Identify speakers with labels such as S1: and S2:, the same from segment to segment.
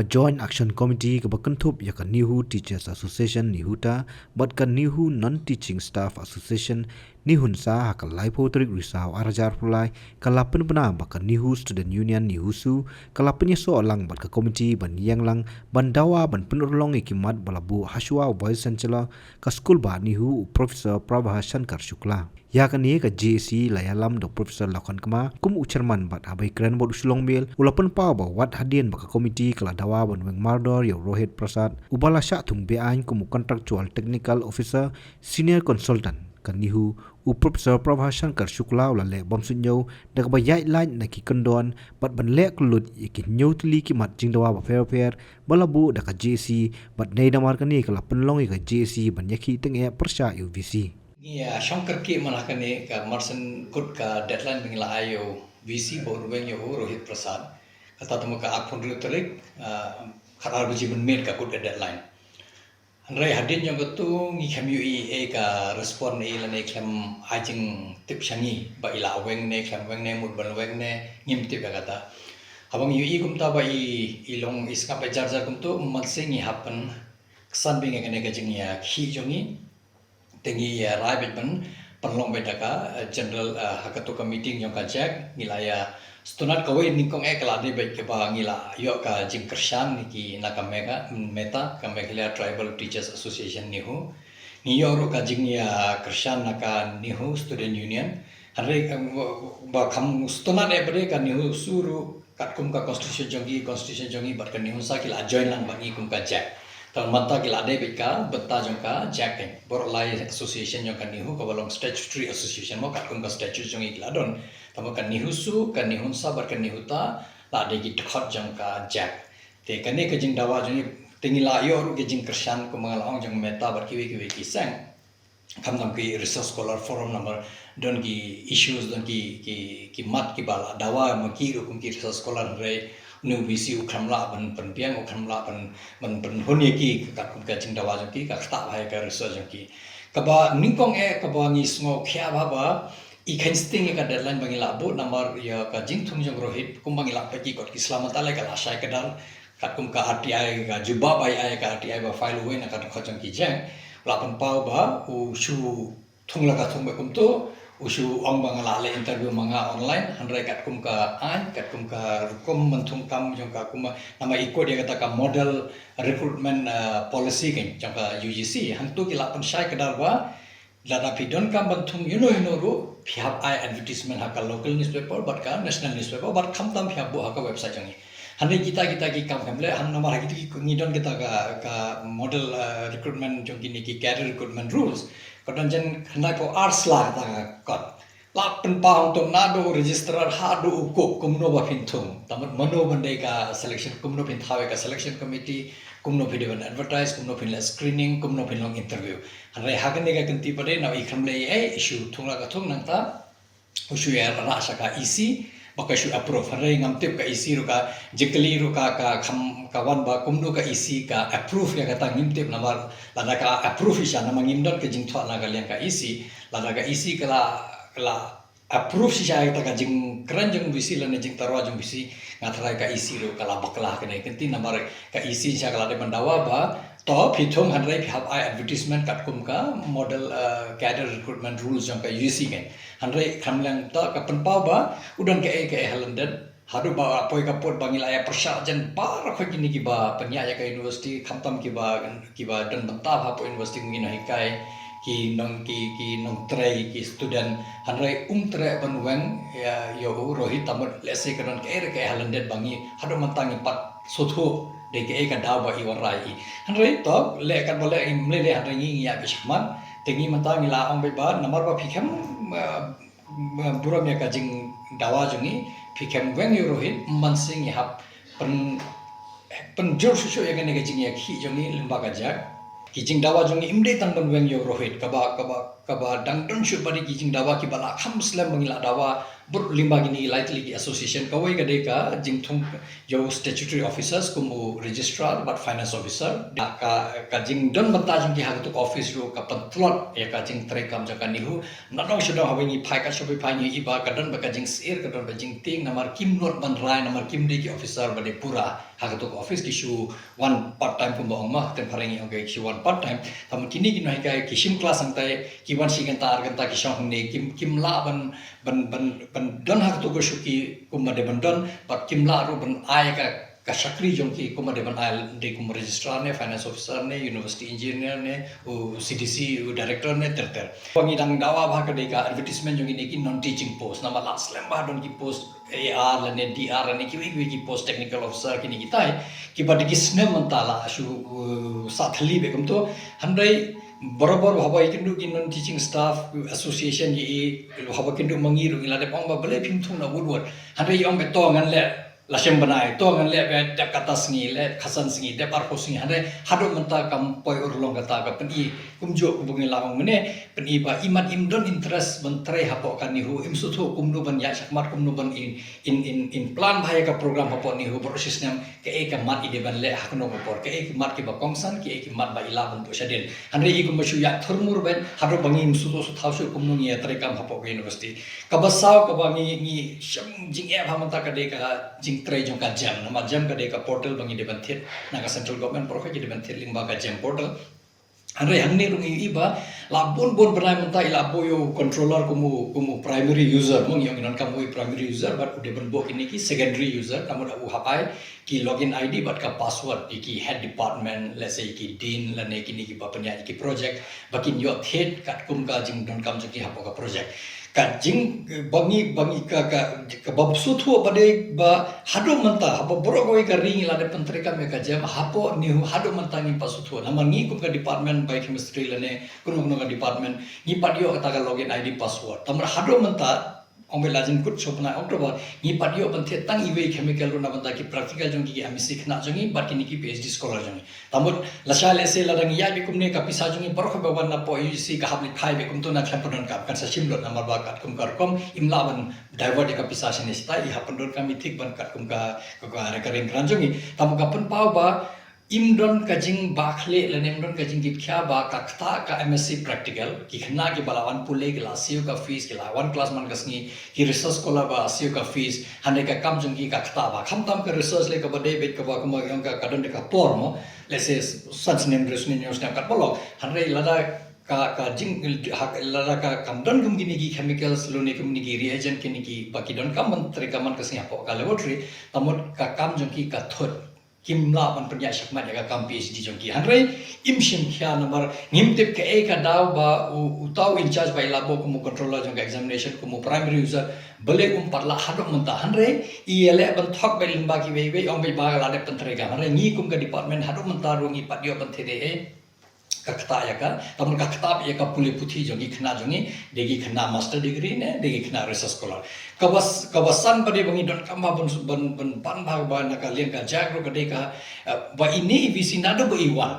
S1: ka Joint Action Committee ka bakantup ya ka Nihu Teachers Association Nihuta bat ka Nihu Non-Teaching Staff Association Nihun sa ka Laipo Trik Risau Arajar Pulai ka lapen pena bat ka Nihu Student Union Nihusu ka lapen so lang bat ka komiti ban yang lang ban dawa ban penurlong ikimat balabu Haswa Vice Chancellor ka School ba Nihu Professor Prabha Shankar Shukla ya kan ni ka JC layalam do Professor Lakan Kema kum ucerman bat abai keren bod usulong mil ulapan pa ba wat hadian baka komiti kala dawa ban weng mardor ya Rohit Prasad ubala sya thung beain kum contractual technical officer senior consultant kan nihu u Professor Prabha Shankar Shukla ula le bom sunyo dak ba yai lain na ki kondon bat ban le kulut iki nyotli ki mat jing dawa ba fair balabu dak ka JC bat nei damar kan ni kala penlong ka JC ban yaki teng e persya UVC
S2: Ya, Shankar ki malakane ka Marsan kut ka deadline bingla ayo VC borweng yo Rohit Prasad kata temu ka akun retorik kharar buji men ka kut deadline Andrai hadin yang betu ngi KMUE ka respon ni lane klem ajing tip shangi ba ila weng ne klem weng ne mut ban weng ne ngim tip kata habang UI kum ta ba ilong iska pa jarjar kum tu matsingi happen kesan binga kene ka jing ya khi jongi tengi ya raibet ban penlong bedaka general hakato meeting yang kajak ngilaya stunat kawai ningkong kelade baik ke ba ngila yo ka jing kershan niki nakamega meta kameglia tribal teachers association nihu niyo ro ka jing ya kershan naka nihu student union hare ba kham stunat ebre ka nihu suru katkum ka constitution jongi bat ka nihu sa kila join lang bangi kum kajak Tal mata kila ade bika betta jongka jacking borlai association jongka nihu ka balong statutory association mo katkum ka statute jongi kila don tamo kan nihu su kan nihun sabar kan nihuta la ade ki thot jongka jack te kane ka jing dawa jongi tingila yo ru ke jing kershan ko mangalong jong meta bar kiwi ki sang kam nam ki research scholar forum number don ki issues don ki mat ki bala dawa ma ki ru kum ki research scholar re nu visi ukhamla ban piang ukhamla ban honi ki ka kum ka jing dawa jong ki ka sta hai ka research jong ki ka ba ningkong ka ba ngi sngo khya ba I kan sting ka deadline bangila bo number ya ka jing thung jong Rohit kum bangila pa ki kot ki selamat ale ka lasai ka dal kat kum ka RTI ka juba bai ai ka RTI ba file we na ka khojong ki jeng lapan pau ba u shu thung la ka thung ba kum to usu ong bangala le interview manga online handrai kat kum ka rukum menthung kam jong ka kum nama iko dia kata ka model recruitment policy kan jong ka UGC hantu ki lapan sai ka dal ba lada pidon kam banthung ru phihap ai advertisement haka local newspaper but ka national newspaper but kham tam phihap bo haka website jangi hande kita ki kam kamle han namar hagi ki ngidon kita ka model recruitment jong ki career recruitment rules kadang jen handai po ars la ta kot la pen pa untuk nado registrar hadu ukuk kumno ba pintung tamat mano bandai ka selection kumno pin thawe ka selection committee kumno video advertise kumno pin screening kumno pin long interview handai hagan ne ka kanti pade na ikhamle issue thungla ka thung nang ta usu ya ra saka isi baka shu approve handai ngamtip ka isi ru ka jekli ru ka kham kawan ba kumno ka isi ka approve ya kata ngimtip namar lada ka approve isya nama ngimdon ke jing thwa na ka liang ka isi lada ka isi kala approve isya kita ka jing keren jeng bisi lane jing tarwa jeng bisi ngathrai ka isi ru kala baklah kene kenti namar ka isi isya kala de mandawa ba to phithong handrai phap ai advertisement kat kum ka model cadre recruitment rules jong ka UC kan handrai khamlang ta ka penpau ba udon ke halanden hadu ba apoi kapot bangila ya persya jan par kho kini ki ba penya ka university khamtam ki ba dan benta ha po university ngina hikai ki nong trai ki student hanrai trai banwang ya yo Rohit tamot lese kanon ke halandet bangi hadu mantangi pat sotho de ke ka daw ba iwarai hanrai to le kan bole imle le hanrai ngi ya bishman tengi mantangi la ong ba namar ba phikham buram ya ka jing dawa jungi phikem weng yo Rohit mansing ya pen jor susu ya kene jing ya khi jongi lembaga jak ki jing dawa jongi imde tan ban weng yo Rohit ka kaba dangdon shu bari ki jing dawa ki bala kham slam bangila dawa bur limba gini lightly ki association kawai ka de ka jing thung yo statutory officers kumu registrar but finance officer ka jing don banta jing ki hagtu office ro ka pantlot ya ka jing tre kam jaka nihu nadong shudong hawengi phai ka shobi phai ni iba ka don ba ka jing sir ka don ba jing ting namar kim not ban rai namar kim de ki officer bade pura hagtu office ki shu one part time kumba ongma ten pharengi ongge ki one part time tam kini ki noi ka kishim class angtai ki wan si ganta ki shong ne kim la ban don hagtu ko shu ki kumba de ban don but kim la ro ban ai ka sakri jong ki kuma de ban ai de kum registrar ne finance officer ne university engineer ne CDC director ne ter pangi dang dawa bha ka de ka advertisement jong ni ki non teaching post nama last lamba don ki post AR la ne DR ne ki post technical officer ki ni kitai ki ba de ki sne mantala shu sathli be kum to handai borobar bhaba ikindu ki non teaching staff association ye bhaba kindu mangi ru ila de pang ba bele phim thung na woodward handai yong be to ngan le lasem banai to ngan le be de kata singi le khasan singi de par ko singi handai hadu menta kam poi urlong kata ka peni kumjo ku bungi lawang mene peni ba iman imdon interest mentre hapo kan ni hu im su thu kumnu ban ya sakmat kumnu ban in plan bhaya ka program hapo ni hu bor system ke ek mat ide ban le hakno por ke ek mat ki ba kongsan ke ek mat ba ila ban to shaden handai ikum shu ya thurmur ben hadu bangi im su to su thau su kumnu ni tre kam hapo ke university ka basau ka bangi ni sham jing e bhamanta ka de ka jing tray jong ka jam nama jam ka de ka portal bangi de ban thit na ka central government project de ban thit lingba ka jam portal handai hangni rungi iba la bon benai menta ila boyo controller kumu primary user mong yang inan kamu primary user but ude ban bok ini ki secondary user kamu da hapai ki login ID but ka password ki head department let's say ki dean la ne ki ni ki ba penya ki project bakin yo head kat kum ka jing don kam ki hapo ka project ka jing bangi ka babsu thu bade ba hadu manta hapo borogoi ka ring la de pentrika me ka jam hapo ni hadu manta ni pasu thu nama ni kum ka department biochemistry la ne kuno ka department ni padio kata ka login ID password tamar hadu manta ong belajin kut sopna oktober ni padio banthe tang iwe chemical ro na banta ki practical jong ki ami sikhna jongi but ni ki PhD scholar jongi tamut lasha le se ladang ya bi kumne ka pisa jongi barokh ba wan na po UC ka habli khai be kum to na khampadon ka kan sa simlot namar ba kat kum kar kom imla ban divert ka pisa sene sta i hapandon ka mithik ban kat kum ka recurring kran jongi tamu ka pen pau ba imdon kajing bakhle lenemdon kajing gipkha ba kakta ka MSc practical ki khna ki balawan pule ki lasiu ka fees ki lawan class man kasni ki research scholar ba asiu ka fees hande ka kam jung ki kakta ba khamtam ka research le ka ba debit ka ba kuma yang ka kadon ka pormo let's say such name resni news na ka bolok hande lada ka jing lada ka kamdon kum gini ki chemicals lo ne kum ni ki reagent ki ni ki baki don kam man tre kaman kasni apo ka laboratory tamut ka kam jung ki ka thot kimla ban penya sakmat ya kam PhD jongki hanre imshim khya number ngimtip ke e ka daw ba utau in charge by labo kumu controller jong examination kumu primary user bele parla hadok menta hanre iele ban thok be limba ki we ong be ba la de pentre ga hanre ngi kum ka department hadok menta rongi patio panthe de kakta ya ka tamun kakta ya ka puli puthi jongi khna jongi degi khna master degree ne degi khna research scholar kawasan pade bangi don kama ban pan bhag ba na ka lien ka jagro ka de ka ba ini visi nado ba iwan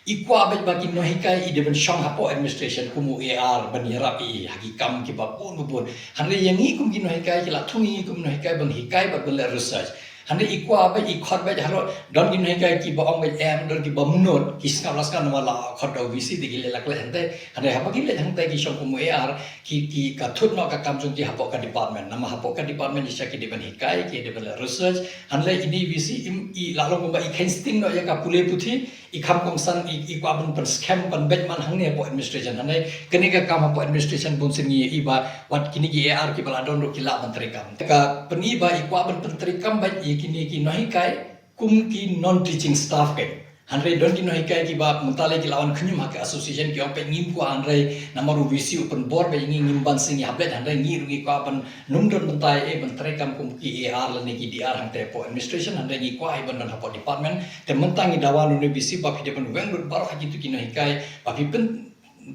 S2: ikwa ba bagi no hikai i deban shong hapo administration kumu AR ban yarap i hagikam ki ba pun hanre yangi kum ki no hikai ki la thungi kum no hikai ban hikai ba ban research hande ikwa ba ikhot ba haro don gin hai ki ba ong ba em don ki ba munot ki ska laska na la khot do visi de gile lakle hande hande ha ba gile hande ki shong kumu AR ki ka thut no ka kam jong ki hapo ka department nama hapo ka department isha ki deban hikai ki deban research hande ini visi im i lalong ba i kensting no ya ka pule puthi i kham kong san i kwa bun per scam ban bet man hangne hapo administration hande kene ka kam hapo administration bun singi i ba wat kini ki AR ki bala don ro ki la menteri kam ka peni ba i kwa bun menteri kam ba kini ki nohi kai kum ki non teaching staff kai hanre don ki nohi kai ki ba mutale ki lawan khnyum ha ka association ki op ngim ko hanre namaru vc open board ba ngim ban singi hablet hanre ngi rugi ko ban numdon mentai e menteri kam kum ki AR la ne ki DR hante po administration hanre ngi ko ai ban dan hapo department te mentangi dawan ne vc ba ki de ban weng bar ha ki tu ki nohi kai ba pi pen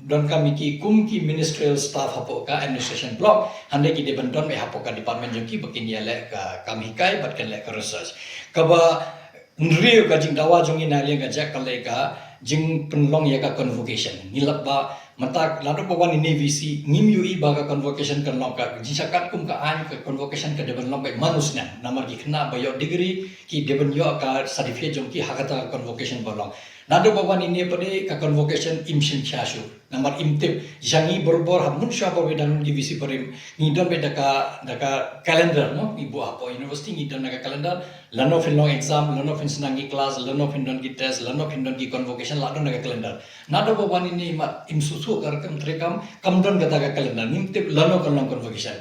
S2: don kami ki kum ki ministerial staff hapo ka administration block hande ki deban don me hapo ka department jong ki bakin ya le ka kami kai bat kan le ka research ka ba nrio ka jing dawa jong ina le ka jak ka le ka jing penlong ya ka convocation nilap ba Mata lalu bawa ini visi ngim UI baga convocation kan longka jisakat kum ka an ka convocation ka deban longka manusnya namar ki kena bayo degree ki deban yo ka certificate jong ki hakata convocation bolong nado bawa ini pade ka convocation imshin chasu namar imtip jangi borbor hamun sha ba bedan di visi parim ngidon be daka calendar no ibu apa university ngidon daka calendar lano fin long exam lano fin senangi class lano fin don ki test lano fin don ki convocation lado daka calendar nado bawa ini mat imsusu karakam trekam kamdon kata ka calendar nimtip lano kan long convocation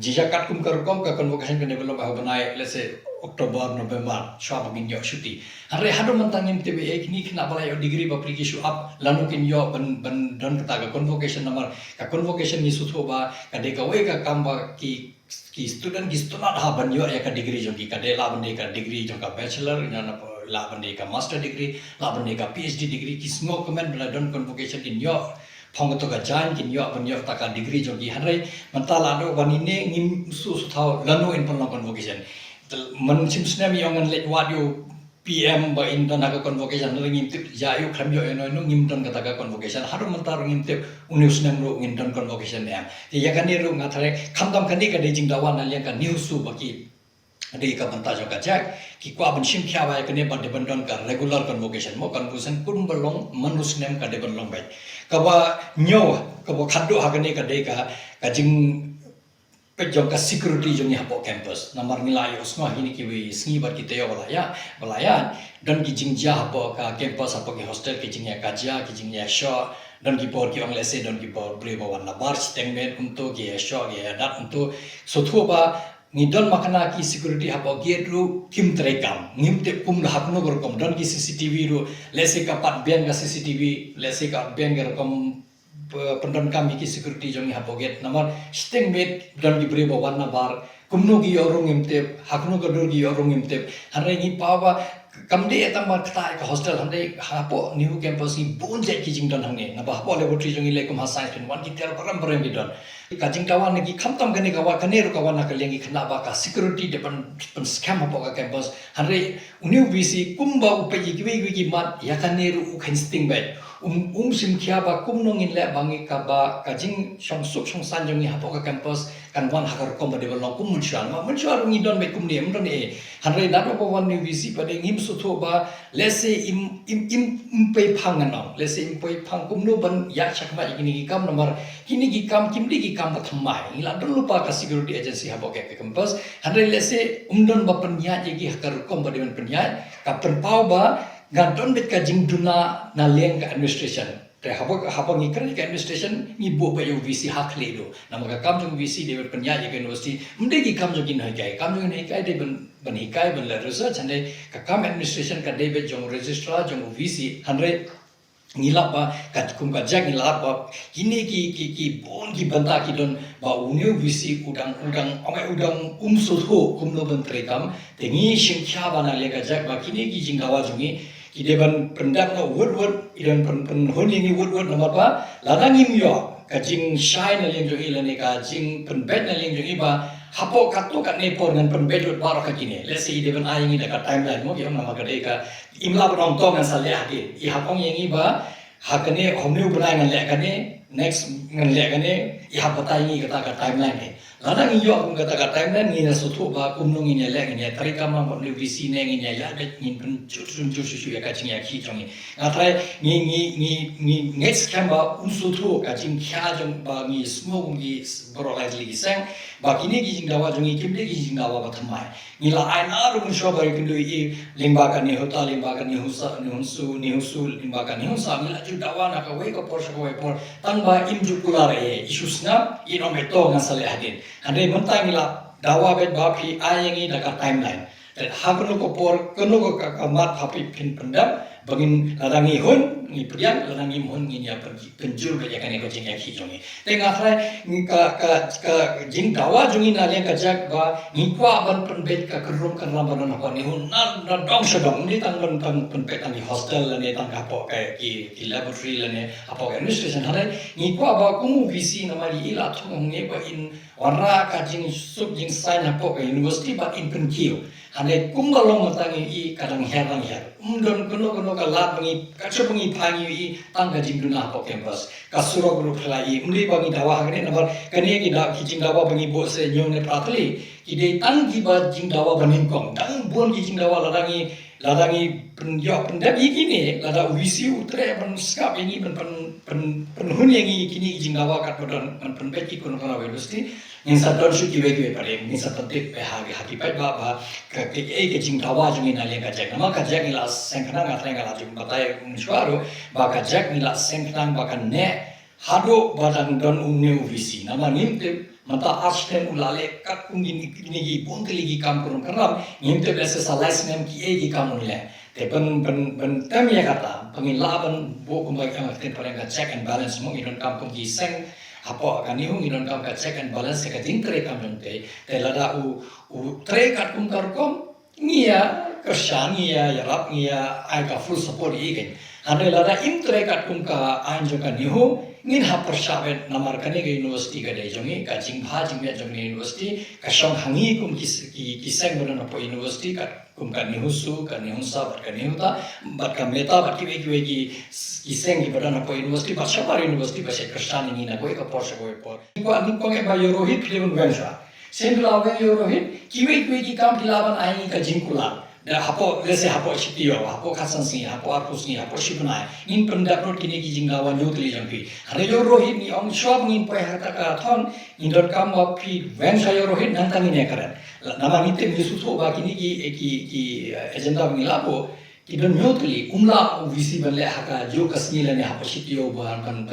S2: jijakat kum karukom ka convocation kan develop ha banai let's say Oktober, November, syab bin yo syuti. Hari hado mentang MTB kini kena balai degree application up lanu kin yo ben don kata ka convocation number ka convocation ni sutu ba ka de ka we ka kamba ki student ha ban yo ya ka degree jong ki ka de la ban de ka degree jong ka bachelor nya na la ban de ka master degree la ban de ka PhD degree ki semua comment bela don convocation kin yo phong to ka jan kin yo ban yo ta ka degree jong ki hari mentala do wanine ngim su thau lanu in pon convocation man simsna mi yongan let wadio PM ba in dana ka convocation ringin tip jayu kham yo eno no ngim don kata ka convocation haru mantar ngim tip unius nang ro ngin don convocation em ti ya kan ni ro ngathare khamdam khani ka de jing dawan na liang ka news su baki ade ka banta jo ka jak ki kwa ban sim khya ba ka ne ba de ban don ka regular convocation mo convocation kun balong manus nem ka de ban long bai ka ba nyo ka ba khaddo ha ka ne ka de ka jing pejong ka security jong ni hapo campus namar nilai usma hini ki wi sngi bar kita yo balaya dan ki jingja hapo ka campus hapo ki hostel ki jingya kajia ki jingya sho dan ki por ki ong lese dan ki por bre bawan na bar stengmen untuk ki sho ki dat untuk sothu ba ni don makana ki security hapo gate ru kim trekam ngim te kum la hakno gor kom don ki CCTV ru lese ka pat ben ka CCTV lese ka ben gar kom pendon kami ki security jong ha poget namar steng met dan di brebo warna bar kumno gi yorong imte hakno ga dor gi yorong imte hare ni pawa kamde eta mar kta ka hostel hande hapo new campus ni bon je ki jing don hangne na ba hapo laboratory jong ile kum ha science pen wan ki ter param param bi don ka jing tawan ni khamtam gane ka wa kane ro ka wana ka lengi khna ba ka security de pen scam hapo ka campus hare uniu vc kumba upeji ki mat ya kane ru khen sting bai sim kia ba kum nongin le bangi ka ba ka jing shong suk shong san jong ni hapo ka campus kan wan hakar kom ba develop kum munchuan ma munchuan ngi don be kum ni mron e hanre da ko wan ni visi pa de ngim su tho ba let's say im pe phang na let's say im pe phang kum no ban ya chak ma igini ki kam number kini ki kam kim di ki kam ba thamai la don lupa ka security agency hapo ka campus hanre let's say don ba penya ji ki hakar kom ba develop penya ka pau ba ganton bet ka jing duna na leng ka administration te habo ngi kren ka administration ni bo ba yo vc hak le do na ma ka kam jong vc de penya ye ka university mde ki kam jong kin hai kai kam jong nei kai de ban hi kai ban la research ande ka kam administration ka de bet jong registrar jong vc 100 ngilap ba kat kum ka jak ngilap ba kini ki bon ki banta ki don ba uniu vc udang udang sotho kum no ban trekam te ngi shin kya ba na le ka jak ba kini ki jinggawa jungi ki deban pendam no word idan pen honi ni word nomor ba ladang im yo ka jing shine na leng jo ilane ka jing pen bet na leng jo iba hapo kato ka ne por ngan pen bet bar ka kini let's say deban ai ngi da ka timeline mo ki nama ka de ka imla brom to ngan sale hati I hapong yang iba hakane homne ubrai ngan le kane next ngan le kane I hapatai ngi kata ka timeline ne lana ngi yo kum kata ka timeline ngi na sotho ba kum nong ngi le ngi tari kama mo ne vc ne ngi ya de ngi pen chu ya ka ching ya ki chong ngatrai ngi next kan ba sotho ka ching kya jong ba ngi smoke ngi bro lightly sang ba kini gi jing dawa jong kim de gi jing dawa ba thamai ngi la ai na ru sho ba kin do I limba ka ni hota limba ka ni husa ni husu limba ka ni husa ngi la ju dawa na ka we ko por sho we por tang ba im ju kula re issues na I no me to ngan sale hadin hande mentang ila dawa bet ba phi ayangi da ka timeline dan hakno ko por kono ko ka mat hapi pin pendam bangin ladangi hun ni priang ladangi hun ni ya pergi penjul ka yakane ko jing yakhi jongi tengah khai ni ka jing dawa jongi na yang ka jak ba ni kwa ban penbet ka kerum kan lam ban ha ni hun na dong sedong ni tang ban penbet ni hostel ni tang ka po ka ki laboratory ni apa ka administration hare ni kwa ba kumu vc na mari ila thong ni ba in warra ka jing sub jing sign apa ka university ba in penkiu hane kumbalong matangi I kadang herang her don kono ka lat bangi ka chobangi pangi tangga jingduna po campus kasuro group lai undi bangi dawa hagane nabar kani ki da ki jingdawa bangi bo se nyong ne pratli ki de tang ki ba jingdawa baningkong dang bon ki jingdawa ladangi penjawab pendap ini lada visi utre pen skap ini pen hun yang kini jingdawa kat pen peki kun kana university yang sadon su ki wege pare ni satantik pe hagi pe ba ke jingdawa jungi na le ka nama ka jak ila sengkana ngatre ngala jum patai suaro ba ka jak ila sengkana ba kan ne hado badang don unne visi nama nimte mata astem ulale kat kungin kini bonteli gi kam kurun karam nimte blese salais nem ki kam unle te pen tem ya kata pengilaban bo kumbai kam ten pareng ka check and balance mong idon kam kum gi seng apo kan ihung idon kam ka check and balance ka dingtre kam jonte te lada u tre kat kum karkom ngia kershania ya rap ngia ai ka full support igen ane lada imtre kat kum ka anjo kan ihu ngin ha persyawen namar kane ke university ka dai jongi ka jingbha jingya jongi university ka shong hangi kum ki seng bonan po university ka kum ka nihusu ka nihunsa ka nihuta bat ka meta bat ki ki seng ki bonan po university ba shapar university ba se kristani ni na ko ka por se ko ni ko nge ba yorohit filun wensha sendula wen yorohit ki ki kam dilaban ai ka jingkula da hapo lese hapo chitio hapo khasansi hapo arpusni hapo shibnai in pendapro kini ki jinggawa nyutli jangpi hare yo rohit ni ong shop ngin pai hata ka thon in dot kam of pi wen sa yo rohit nang tangi ne karan nama nite mi su ba kini ki agenda ngi lapo ki don nyutli umla visi ban le haka jo kasni le ne hapo chitio ba ban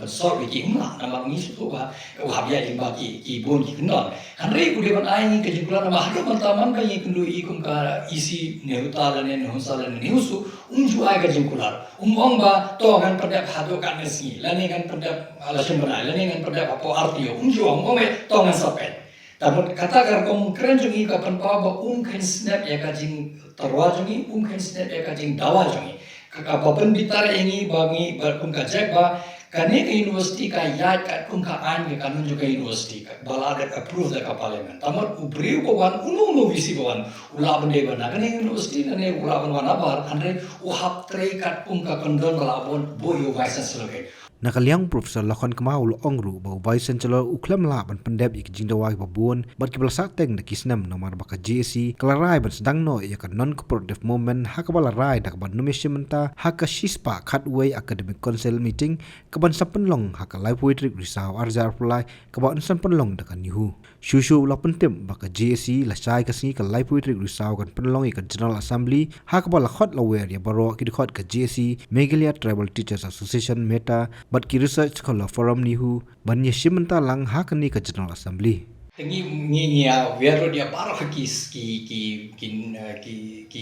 S2: sor ki umla nama ngi su ba habya imba ki bon ki non hare ku de ban ai ke jingula nama hado mantaman ka yi kundu ikum ka isi nehuta lane nehunsa lane nehusu unju ai ka jingkular ong ba to kan perdap hado kan nesi lane kan perdap alasun bana lane kan perdap apo artio unju ong to ngan sapet tamun kata kar kom keren jungi ka pan pa ba kan snap ya ka jing tarwa jungi kan snap ya ka jing dawa jungi ka baban bitar ini bangi ba ka jak ba kane ke university ka yat ka ka an ke kanun juga university ka balada approve da ka parliament tamar ubriu ko wan unu visi wan ula bande bana kane university ne ula ban wana bar andre u hap tre ka ka kondon balabon boyo vice chancellor
S1: Nakaliang Profesor Lakon Kemaul Ongru bau Vice Chancellor uklam la ban pendep ik jingdawa ki babun bat ki belasa teng de kisnam nomor baka JC kalarai ban sedang no ya kan non cooperative movement hakabala rai dak ban numismenta haka shispa khatway academic council meeting kaban sapenlong haka live poetry risau arjar pulai kaban sapenlong dak nihu shushu la pentem baka JC la sai kasni ka live poetry risau kan penlong ik general assembly hakabala khot la wer ya baro ki khot ka JC Megalia Tribal Teachers Association meta but ki research khola forum nihu banya shimenta lang hakani ka general assembly
S2: tengi ngi ya vero dia baro ki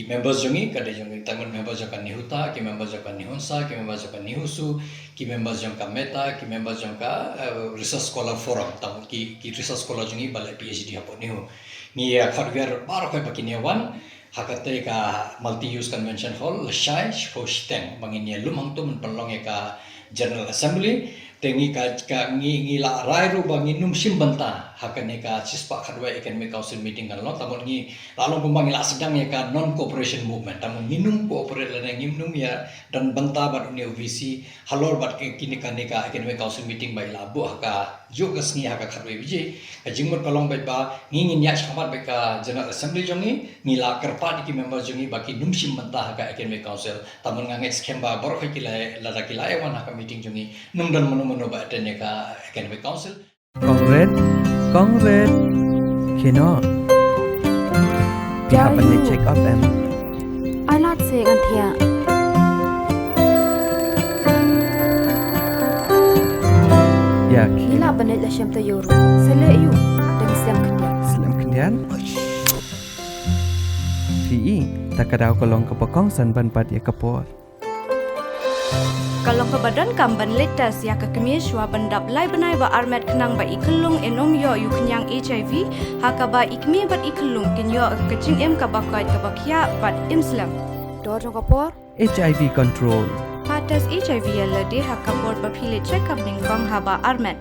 S2: members jongi kada jongi tangon members jaka nihuta ki members jaka nihunsa ki members jaka nihusu ki members jaka meta ki members jaka research scholar forum tamu ki research scholar jongi bala PhD hapo nihu ngi ya khadwer baro kai bakini wan hakate ka multi use convention hall lashai shosteng banginia lumang tu menpelong ka General Assembly tengi ka ngi la rai ru bangi num simbanta hakane ka sispa khadwa economic council meeting kan lo tamun ngi lalu bumbang la sedang ya ka non cooperation movement tamun nginum cooperate la nginum ya dan banta bat uni OVC halor bat kini ka economic council meeting bai la bu haka jogas ngi haka khadwa biji ka jingmut palong bai ba ngi nya chamat bai ka General Assembly jongi ngi la kerpa di member jongi baki num simbanta haka economic council tamun ngange scam ba bor khikilai la dakilai wan haka meeting jongi num dan menu ba atene ka economic council
S3: Kongret kino
S4: How
S3: Pihapan ni check up em
S4: I not say antia.
S3: Ya
S4: Gila banit la syam tayoru. Sala ayu dan Islam kendia.
S3: Islam kendian PE takadaw kolong kapakong sanban pat ya kapor
S5: Kalau ke badan kamban letas ya ke kemishwa bandap lai benai ba armet kenang ba ikelung enom yo yu kenyang HIV haka ba ikmi bat ikelung kenyo kecing em ka bakai ka bakya bat Islam.
S4: Dor jong kapor.
S3: HIV control
S5: Patas HIV ya lade haka bor ba pile check up ning bang haba armet.